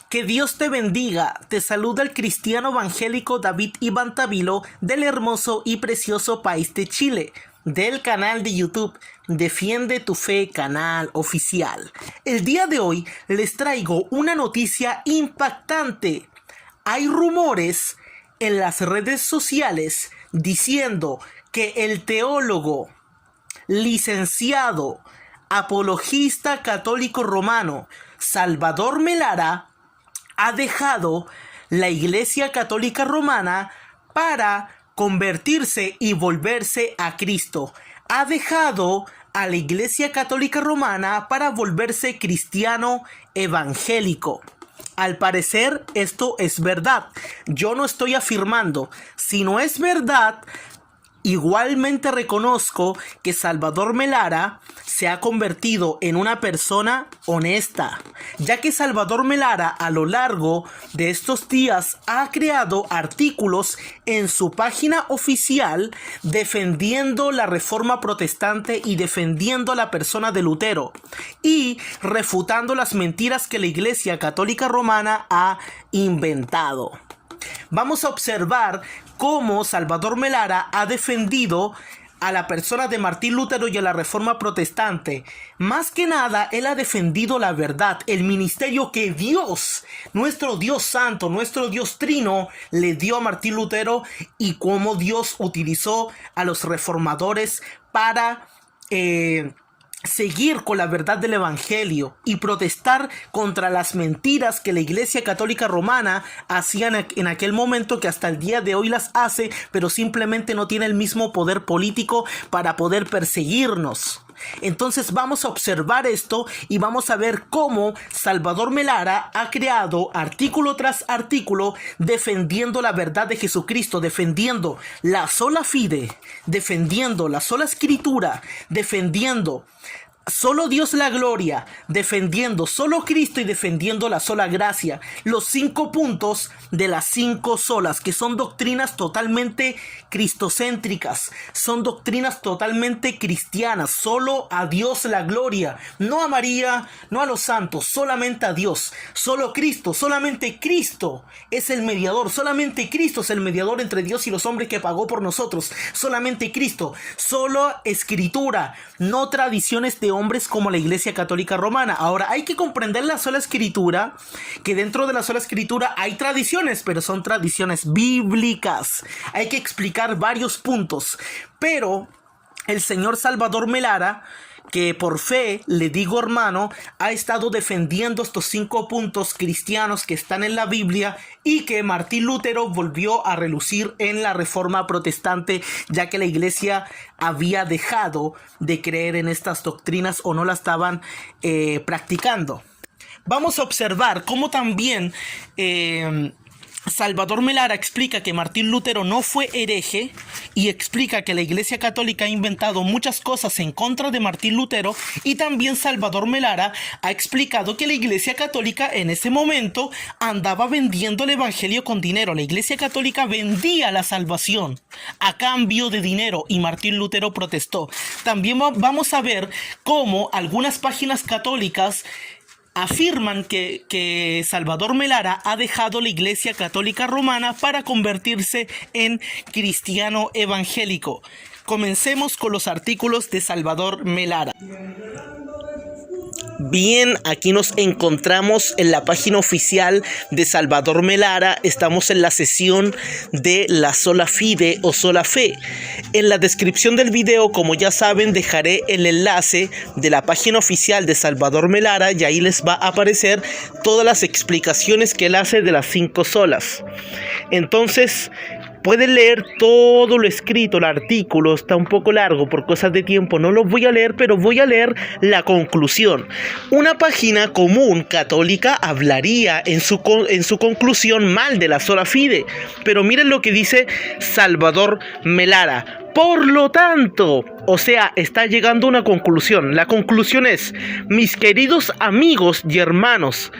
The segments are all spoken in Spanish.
Que Dios te bendiga. Te saluda el cristiano evangélico David Iván Tavilo del hermoso y precioso país de Chile, del canal de YouTube Defiende tu Fe Canal Oficial. El día de hoy les traigo una noticia impactante. Hay rumores en las redes sociales diciendo que el teólogo, licenciado, apologista católico romano Salvador Melara ha dejado la Iglesia Católica Romana para convertirse y volverse a Cristo. Ha dejado a la Iglesia Católica Romana para volverse cristiano evangélico. Al parecer esto es verdad. Yo no estoy afirmando. Si no es verdad, igualmente reconozco que Salvador Melara se ha convertido en una persona honesta, ya que Salvador Melara a lo largo de estos días ha creado artículos en su página oficial defendiendo la Reforma Protestante y defendiendo a la persona de Lutero y refutando las mentiras que la Iglesia Católica Romana ha inventado. Vamos a observar cómo Salvador Melara ha defendido a la persona de Martín Lutero y a la Reforma Protestante. Más que nada, él ha defendido la verdad, el ministerio que Dios, nuestro Dios Santo, nuestro Dios Trino, le dio a Martín Lutero y cómo Dios utilizó a los reformadores para seguir con la verdad del evangelio y protestar contra las mentiras que la Iglesia Católica Romana hacía en aquel momento, que hasta el día de hoy las hace, pero simplemente no tiene el mismo poder político para poder perseguirnos. Entonces vamos a observar esto y vamos a ver cómo Salvador Melara ha creado artículo tras artículo defendiendo la verdad de Jesucristo, defendiendo la sola fide, defendiendo la sola escritura, defendiendo solo Dios la gloria, defendiendo solo Cristo y defendiendo la sola gracia. Los 5 puntos de las 5 solas, que son doctrinas totalmente cristocéntricas, son doctrinas totalmente cristianas. Solo a Dios la gloria, no a María, no a los santos, solamente a Dios. Solo Cristo, solamente Cristo es el mediador, solamente Cristo es el mediador entre Dios y los hombres que pagó por nosotros. Solamente Cristo, solo escritura, no tradiciones de hombres como la Iglesia Católica Romana. Ahora hay que comprender la sola escritura, que dentro de la sola escritura hay tradiciones, pero son tradiciones bíblicas. Hay que explicar varios puntos, pero el señor Salvador Melara, que por fe le digo hermano, ha estado defendiendo estos 5 puntos cristianos que están en la Biblia y que Martín Lutero volvió a relucir en la Reforma Protestante, ya que la Iglesia había dejado de creer en estas doctrinas o no las estaban practicando. Vamos a observar cómo también Salvador Melara explica que Martín Lutero no fue hereje y explica que la Iglesia Católica ha inventado muchas cosas en contra de Martín Lutero, y también Salvador Melara ha explicado que la Iglesia Católica en ese momento andaba vendiendo el evangelio con dinero. La Iglesia Católica vendía la salvación a cambio de dinero y Martín Lutero protestó. También vamos a ver cómo algunas páginas católicas afirman que Salvador Melara ha dejado la Iglesia Católica Romana para convertirse en cristiano evangélico. Comencemos con los artículos de Salvador Melara. Bien, aquí nos encontramos en la página oficial de Salvador Melara. Estamos en la sesión de la sola fide o sola fe. En la descripción del video, como ya saben, dejaré el enlace de la página oficial de Salvador Melara y ahí les va a aparecer todas las explicaciones que él hace de las 5 solas. Entonces pueden leer todo lo escrito, el artículo está un poco largo por cosas de tiempo, no lo voy a leer, pero voy a leer la conclusión. Una página común católica hablaría en su conclusión mal de la sola fide, pero miren lo que dice Salvador Melara. Por lo tanto, o sea, está llegando a una conclusión. La conclusión es: mis queridos amigos y hermanos,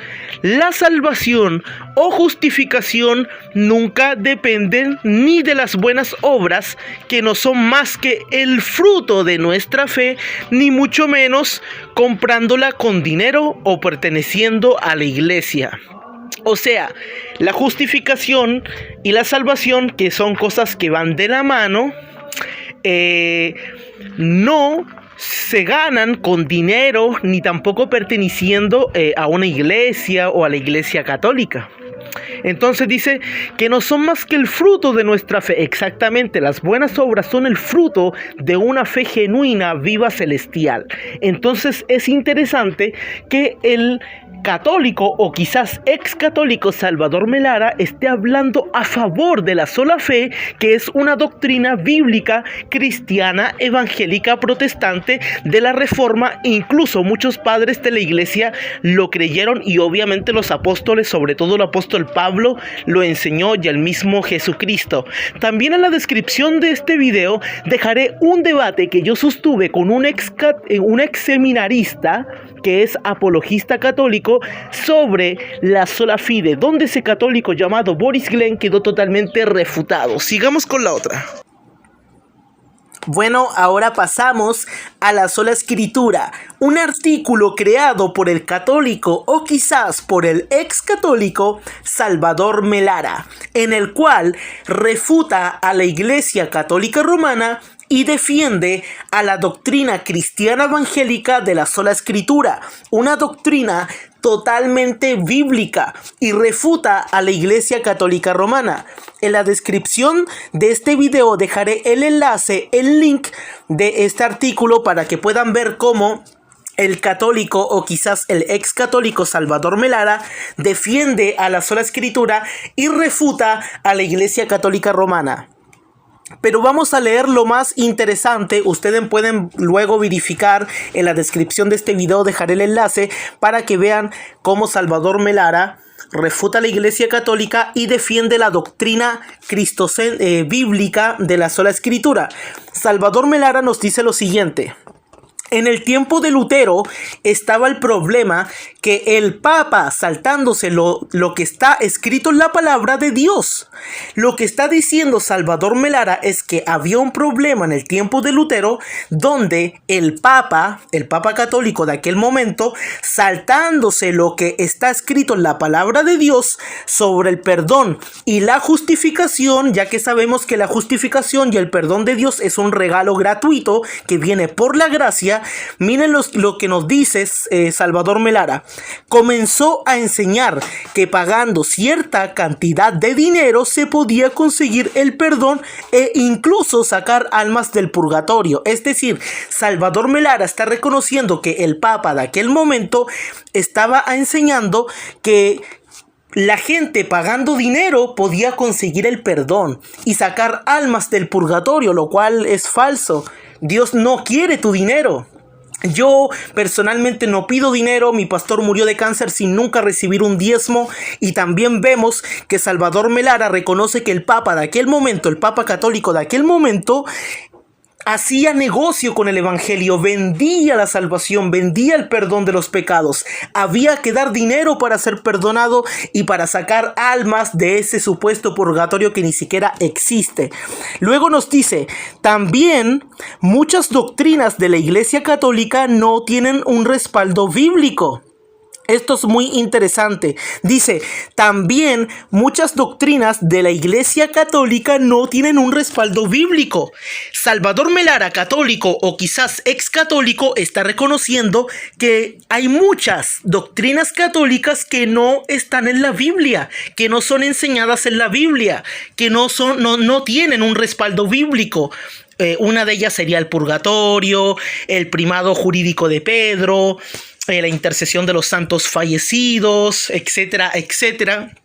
la salvación o justificación nunca dependen ni de las buenas obras, que no son más que el fruto de nuestra fe, ni mucho menos comprándola con dinero o perteneciendo a la iglesia. O sea, la justificación y la salvación, que son cosas que van de la mano, no se ganan con dinero ni tampoco perteneciendo a una iglesia o a la iglesia católica. Entonces dice que no son más que el fruto de nuestra fe. Exactamente, las buenas obras son el fruto de una fe genuina, viva, celestial. Entonces es interesante que el católico o quizás ex católico Salvador Melara esté hablando a favor de la sola fe, que es una doctrina bíblica, cristiana, evangélica, protestante de la Reforma. Incluso muchos padres de la iglesia lo creyeron, y obviamente los apóstoles, sobre todo el apóstol Pablo, lo enseñó, y el mismo Jesucristo. También en la descripción de este video dejaré un debate que yo sostuve con un ex seminarista que es apologista católico sobre la sola fide, donde ese católico llamado Boris Glenn quedó totalmente refutado. Sigamos con la otra. Bueno, ahora pasamos a la sola escritura, un artículo creado por el católico o quizás por el ex católico Salvador Melara, en el cual refuta a la Iglesia Católica Romana y defiende a la doctrina cristiana evangélica de la sola escritura, una doctrina totalmente bíblica, y refuta a la Iglesia Católica Romana. En la descripción de este video dejaré el enlace, el link de este artículo para que puedan ver cómo el católico o quizás el ex católico Salvador Melara defiende a la sola escritura y refuta a la Iglesia Católica Romana. Pero vamos a leer lo más interesante. Ustedes pueden luego verificar en la descripción de este video, dejaré el enlace para que vean cómo Salvador Melara refuta a la Iglesia Católica y defiende la doctrina bíblica de la sola escritura. Salvador Melara nos dice lo siguiente: en el tiempo de Lutero estaba el problema que el Papa, saltándose lo que está escrito en la palabra de Dios. Lo que está diciendo Salvador Melara es que había un problema en el tiempo de Lutero donde el Papa católico de aquel momento, saltándose lo que está escrito en la palabra de Dios sobre el perdón y la justificación, ya que sabemos que la justificación y el perdón de Dios es un regalo gratuito que viene por la gracia. Miren lo que nos dice Salvador Melara. Comenzó a enseñar que pagando cierta cantidad de dinero se podía conseguir el perdón e incluso sacar almas del purgatorio. Es decir, Salvador Melara está reconociendo que el Papa de aquel momento estaba enseñando que la gente pagando dinero podía conseguir el perdón y sacar almas del purgatorio, lo cual es falso. Dios no quiere tu dinero. Yo personalmente no pido dinero. Mi pastor murió de cáncer sin nunca recibir un diezmo. Y también vemos que Salvador Melara reconoce que el Papa de aquel momento, el Papa católico de aquel momento, hacía negocio con el evangelio, vendía la salvación, vendía el perdón de los pecados. Había que dar dinero para ser perdonado y para sacar almas de ese supuesto purgatorio que ni siquiera existe. Luego nos dice, también muchas doctrinas de la Iglesia Católica no tienen un respaldo bíblico. Esto es muy interesante. Dice, también muchas doctrinas de la Iglesia Católica no tienen un respaldo bíblico. Salvador Melara, católico o quizás ex católico, está reconociendo que hay muchas doctrinas católicas que no están en la Biblia, que no son enseñadas en la Biblia, que no tienen un respaldo bíblico. Una de ellas sería el purgatorio, el primado jurídico de Pedro, la intercesión de los santos fallecidos, etcétera, etcétera.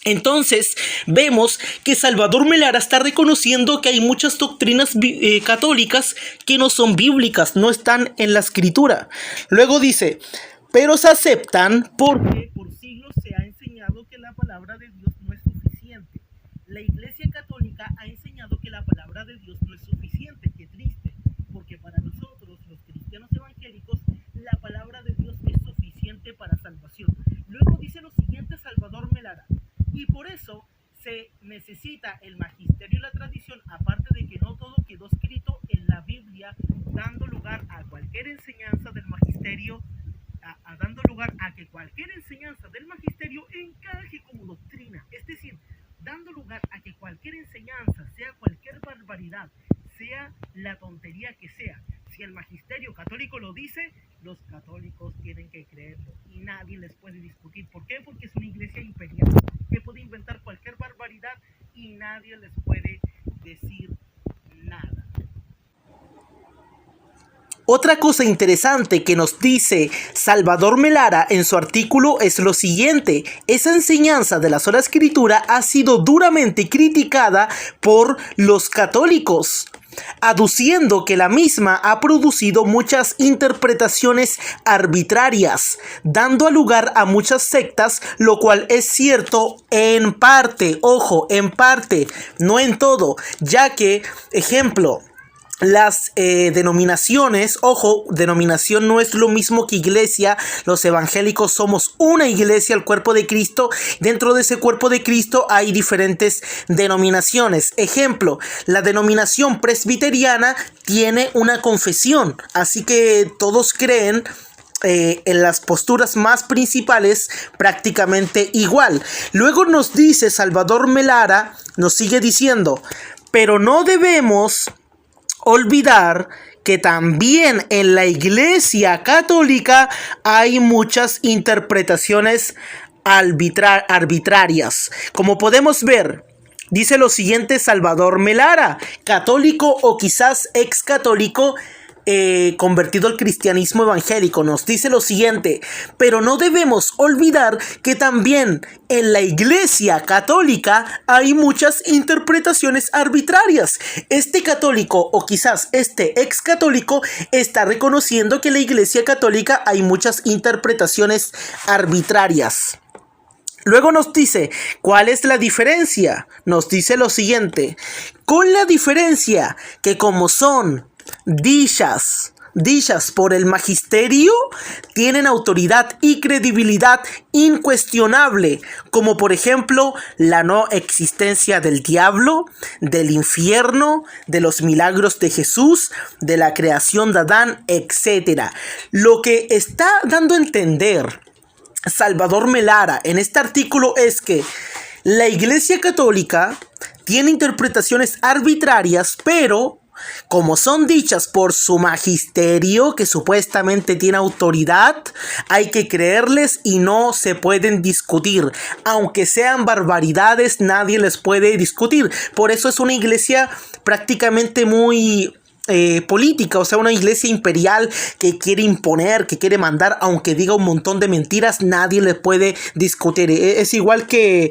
Entonces vemos que Salvador Melara está reconociendo que hay muchas doctrinas católicas que no son bíblicas, no están en la escritura. Luego dice, pero se aceptan porque por siglos se ha enseñado que la palabra de Dios no es suficiente. La Iglesia Católica ha enseñado que la palabra de Dios no es suficiente. Qué triste, porque para nosotros los cristianos evangélicos la palabra de Dios es suficiente para salvación. Luego dice lo siguiente Salvador Melara, y por eso se necesita el magisterio y la tradición, aparte de que no todo quedó escrito en la Biblia, dando lugar a cualquier enseñanza del magisterio, dando lugar a que cualquier enseñanza del magisterio encaje Si el magisterio católico lo dice, los católicos tienen que creerlo y nadie les puede discutir. ¿Por qué? Porque es una iglesia imperial que puede inventar cualquier barbaridad y nadie les puede decir nada. Otra cosa interesante que nos dice Salvador Melara en su artículo es lo siguiente: esa enseñanza de la sola escritura ha sido duramente criticada por los católicos, aduciendo que la misma ha producido muchas interpretaciones arbitrarias, dando lugar a muchas sectas, lo cual es cierto en parte, ojo, en parte, no en todo, ya que, ejemplo, las denominaciones, ojo, denominación no es lo mismo que iglesia. Los evangélicos somos una iglesia, el cuerpo de Cristo. Dentro de ese cuerpo de Cristo hay diferentes denominaciones. Ejemplo, la denominación presbiteriana tiene una confesión, así que todos creen en las posturas más principales prácticamente igual. Luego nos dice Salvador Melara, nos sigue diciendo, pero no debemos olvidar que también en la Iglesia Católica hay muchas interpretaciones arbitrarias. Como podemos ver, dice lo siguiente Salvador Melara, católico o quizás ex católico, convertido al cristianismo evangélico, nos dice lo siguiente: pero no debemos olvidar que también en la iglesia católica hay muchas interpretaciones arbitrarias. Este católico o quizás este ex católico está reconociendo que en la iglesia católica hay muchas interpretaciones arbitrarias. Luego nos dice, ¿cuál es la diferencia? Nos dice lo siguiente: con la diferencia que como son dichas por el magisterio, tienen autoridad y credibilidad incuestionable, como por ejemplo la no existencia del diablo, del infierno, de los milagros de Jesús, de la creación de Adán, etc. Lo que está dando a entender Salvador Melara en este artículo es que la Iglesia Católica tiene interpretaciones arbitrarias, pero como son dichas por su magisterio, que supuestamente tiene autoridad, hay que creerles y no se pueden discutir. Aunque sean barbaridades, nadie les puede discutir. Por eso es una iglesia prácticamente muy política, o sea, una iglesia imperial que quiere imponer, que quiere mandar, aunque diga un montón de mentiras, nadie le puede discutir. Es igual que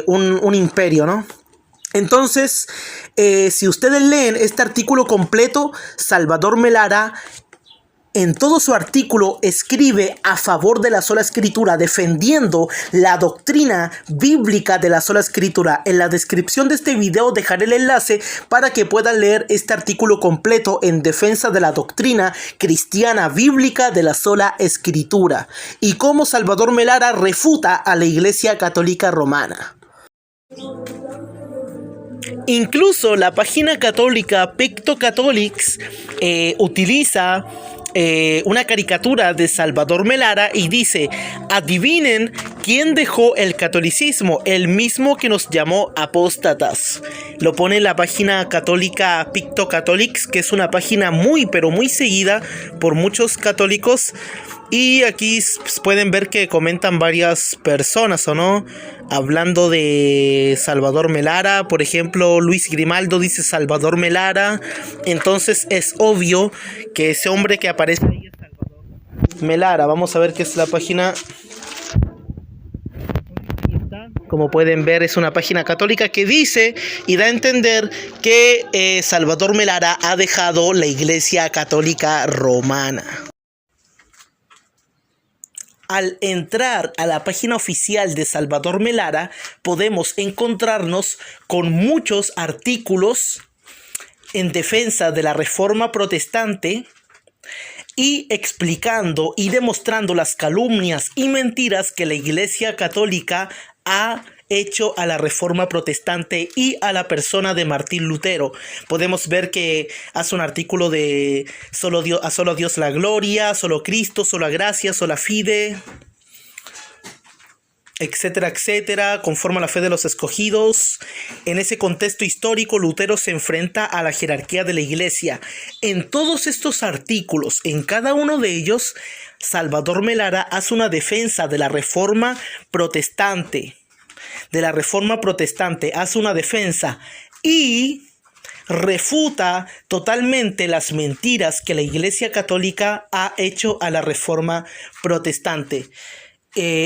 un imperio, ¿no? Entonces, si ustedes leen este artículo completo, Salvador Melara en todo su artículo escribe a favor de la sola escritura, defendiendo la doctrina bíblica de la sola escritura. En la descripción de este video dejaré el enlace para que puedan leer este artículo completo en defensa de la doctrina cristiana bíblica de la sola escritura y cómo Salvador Melara refuta a la Iglesia Católica Romana. Incluso la página católica Picto Catholics utiliza una caricatura de Salvador Melara y dice: adivinen quién dejó el catolicismo, el mismo que nos llamó apóstatas. Lo pone en la página católica Picto Catholics, que es una página muy pero muy seguida por muchos católicos. Y aquí pueden ver que comentan varias personas, ¿o no? Hablando de Salvador Melara, por ejemplo, Luis Grimaldo dice Salvador Melara. Entonces es obvio que ese hombre que aparece ahí es Salvador Melara. Vamos a ver qué es la página. Como pueden ver, es una página católica que dice y da a entender que Salvador Melara ha dejado la Iglesia Católica Romana. Al entrar a la página oficial de Salvador Melara, podemos encontrarnos con muchos artículos en defensa de la Reforma Protestante y explicando y demostrando las calumnias y mentiras que la Iglesia Católica ha hecho a la Reforma Protestante y a la persona de Martín Lutero. Podemos ver que hace un artículo de solo Dios la gloria, solo Cristo, sola gracia, sola fide. etcétera, etcétera, conforme a la fe de los escogidos. En ese contexto histórico, Lutero se enfrenta a la jerarquía de la Iglesia. En todos estos artículos, en cada uno de ellos, Salvador Melara hace una defensa de la Reforma Protestante. Hace una defensa y refuta totalmente las mentiras que la Iglesia Católica ha hecho a la Reforma Protestante.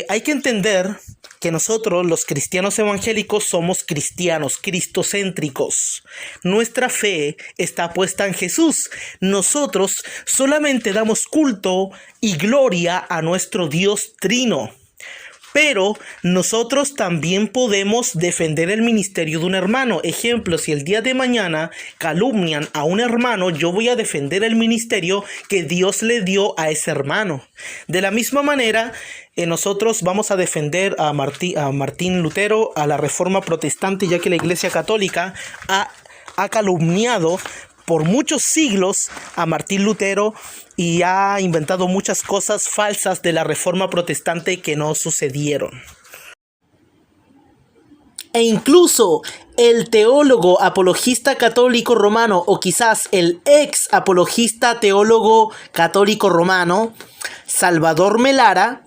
Hay que entender que nosotros, los cristianos evangélicos, somos cristianos cristocéntricos. Nuestra fe está puesta en Jesús. Nosotros solamente damos culto y gloria a nuestro Dios Trino. Pero nosotros también podemos defender el ministerio de un hermano. Ejemplo, si el día de mañana calumnian a un hermano, yo voy a defender el ministerio que Dios le dio a ese hermano. De la misma manera, nosotros vamos a defender a Martín Lutero, a la Reforma Protestante, ya que la Iglesia Católica ha calumniado por muchos siglos a Martín Lutero y ha inventado muchas cosas falsas de la Reforma Protestante que no sucedieron. E incluso el teólogo apologista católico romano, o quizás el ex apologista teólogo católico romano, Salvador Melara,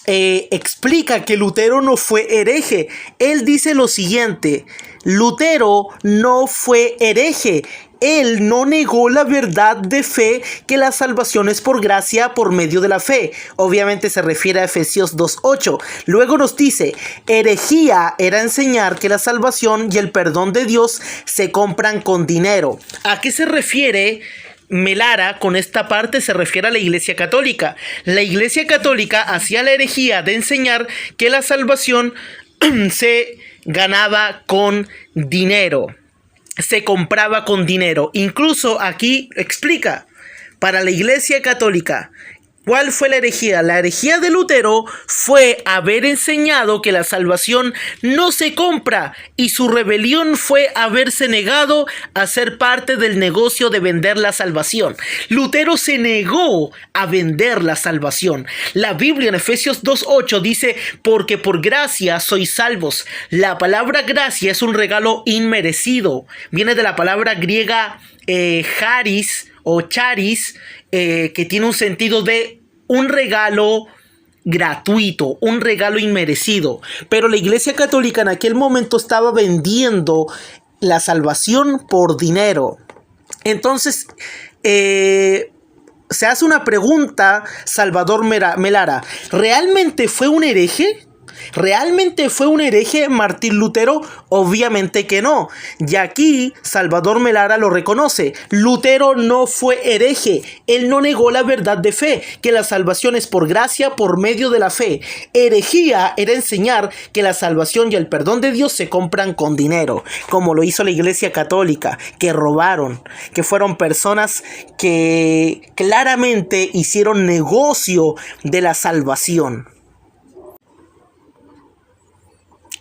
explica que Lutero no fue hereje. Él dice lo siguiente: Lutero no fue hereje. Él no negó la verdad de fe, que la salvación es por gracia por medio de la fe. Obviamente se refiere a Efesios 2:8. Luego nos dice: herejía era enseñar que la salvación y el perdón de Dios se compran con dinero. ¿A qué se refiere Melara con esta parte? Se refiere a la Iglesia Católica. La Iglesia Católica hacía la herejía de enseñar que la salvación se ganaba con dinero, se compraba con dinero. Incluso aquí explica, para la Iglesia Católica, ¿cuál fue la herejía? La herejía de Lutero fue haber enseñado que la salvación no se compra, y su rebelión fue haberse negado a ser parte del negocio de vender la salvación. Lutero se negó a vender la salvación. La Biblia en Efesios 2:8 dice: porque por gracia sois salvos. La palabra gracia es un regalo inmerecido. Viene de la palabra griega charis o charis, que tiene un sentido de un regalo gratuito, un regalo inmerecido. Pero la Iglesia Católica en aquel momento estaba vendiendo la salvación por dinero. Entonces, se hace una pregunta Salvador Melara: ¿realmente fue un hereje? ¿Realmente fue un hereje Martín Lutero? Obviamente que no. Y aquí Salvador Melara lo reconoce. Lutero no fue hereje. Él no negó la verdad de fe, que la salvación es por gracia por medio de la fe. Herejía era enseñar que la salvación y el perdón de Dios se compran con dinero, como lo hizo la Iglesia Católica, que robaron, que fueron personas que claramente hicieron negocio de la salvación.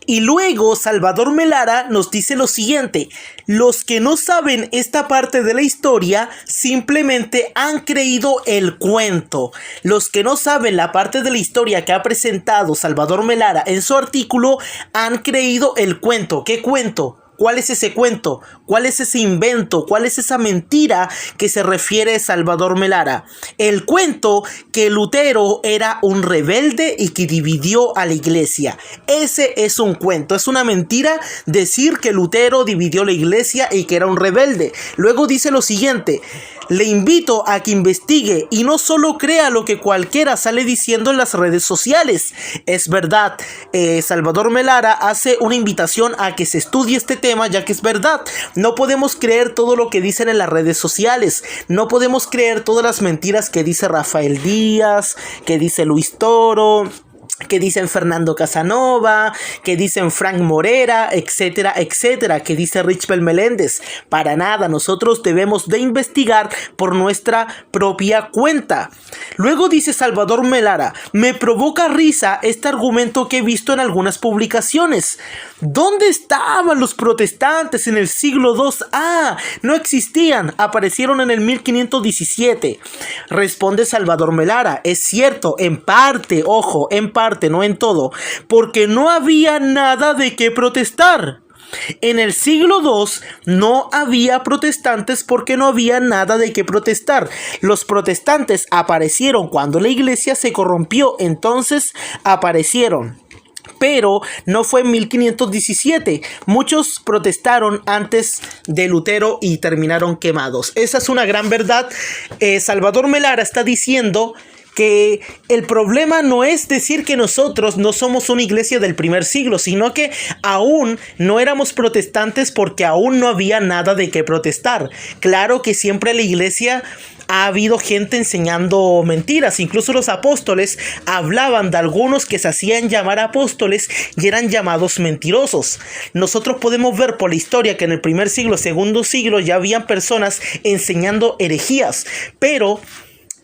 Y luego Salvador Melara nos dice lo siguiente: los que no saben esta parte de la historia simplemente han creído el cuento. Los que no saben la parte de la historia que ha presentado Salvador Melara en su artículo han creído el cuento. ¿Qué cuento? ¿Cuál es ese cuento? ¿Cuál es ese invento? ¿Cuál es esa mentira que se refiere Salvador Melara? El cuento que Lutero era un rebelde y que dividió a la iglesia. Ese es un cuento, es una mentira decir que Lutero dividió la iglesia y que era un rebelde. Luego dice lo siguiente: le invito a que investigue y no solo crea lo que cualquiera sale diciendo en las redes sociales. Es verdad, Salvador Melara hace una invitación a que se estudie este tema, ya que es verdad. No podemos creer todo lo que dicen en las redes sociales. No podemos creer todas las mentiras que dice Rafael Díaz, que dice Luis Toro, que dicen Fernando Casanova, que dicen Frank Morera, etcétera, etcétera, que dice Richbel Meléndez. Para nada, nosotros debemos de investigar por nuestra propia cuenta. Luego dice Salvador Melara: me provoca risa este argumento que he visto en algunas publicaciones. ¿Dónde estaban los protestantes en el siglo II? No existían, aparecieron en el 1517. Responde Salvador Melara: es cierto, en parte, ojo, en parte parte, no en todo, porque no había nada de qué protestar. En el siglo II no había protestantes porque no había nada de qué protestar. Los protestantes aparecieron cuando la iglesia se corrompió, entonces aparecieron. Pero no fue en 1517. Muchos protestaron antes de Lutero y terminaron quemados. Esa es una gran verdad. Salvador Melara está diciendo que el problema no es decir que nosotros no somos una iglesia del primer siglo, sino que aún no éramos protestantes porque aún no había nada de qué protestar. Claro que siempre la iglesia ha habido gente enseñando mentiras. Incluso los apóstoles hablaban de algunos que se hacían llamar apóstoles y eran llamados mentirosos. Nosotros podemos ver por la historia que en el primer siglo, segundo siglo ya habían personas enseñando herejías, pero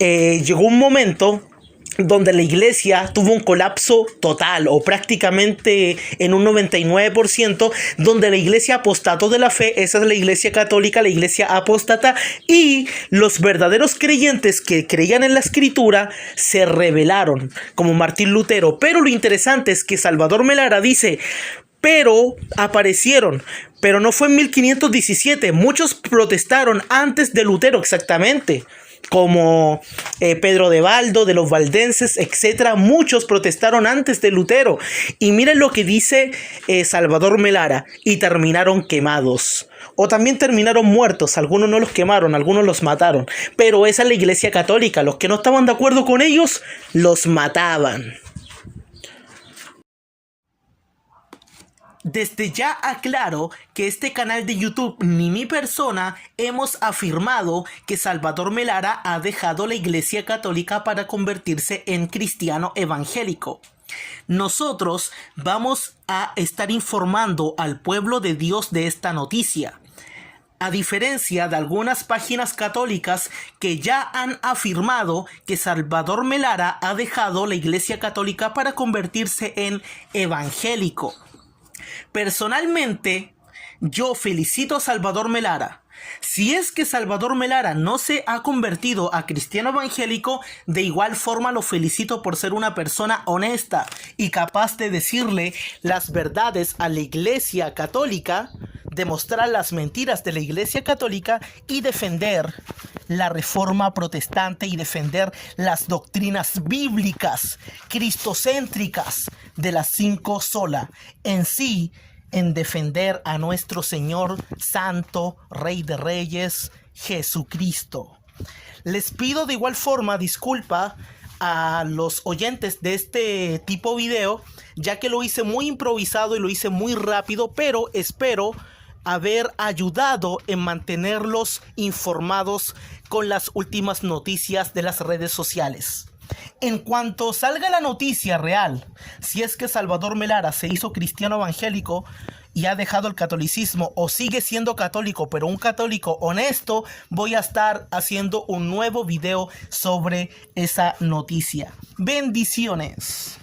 llegó un momento donde la iglesia tuvo un colapso total o prácticamente en un 99%, donde la iglesia apostató de la fe. Esa es la iglesia católica, la iglesia apóstata, y los verdaderos creyentes que creían en la escritura se rebelaron, como Martín Lutero. Pero lo interesante es que Salvador Melara dice: pero aparecieron, pero no fue en 1517, muchos protestaron antes de Lutero exactamente, como Pedro de Baldo, de los valdenses, etcétera. Muchos protestaron antes de Lutero. Y miren lo que dice Salvador Melara: y terminaron quemados. O también terminaron muertos. Algunos no los quemaron, algunos los mataron. Pero esa es la iglesia católica. Los que no estaban de acuerdo con ellos, los mataban. Desde ya aclaro que este canal de YouTube ni mi persona hemos afirmado que Salvador Melara ha dejado la iglesia católica para convertirse en cristiano evangélico. Nosotros vamos a estar informando al pueblo de Dios de esta noticia, a diferencia de algunas páginas católicas que ya han afirmado que Salvador Melara ha dejado la iglesia católica para convertirse en evangélico. Personalmente, yo felicito a Salvador Melara. Si es que Salvador Melara no se ha convertido a cristiano evangélico, de igual forma lo felicito por ser una persona honesta y capaz de decirle las verdades a la iglesia católica, demostrar las mentiras de la iglesia católica y defender la reforma protestante y defender las doctrinas bíblicas cristocéntricas de las 5 sola, en sí, en defender a nuestro Señor Santo, Rey de Reyes, Jesucristo. Les pido de igual forma disculpa a los oyentes de este tipo de video, ya que lo hice muy improvisado y lo hice muy rápido, pero espero haber ayudado en mantenerlos informados con las últimas noticias de las redes sociales. En cuanto salga la noticia real, si es que Salvador Melara se hizo cristiano evangélico y ha dejado el catolicismo o sigue siendo católico, pero un católico honesto, voy a estar haciendo un nuevo video sobre esa noticia. Bendiciones.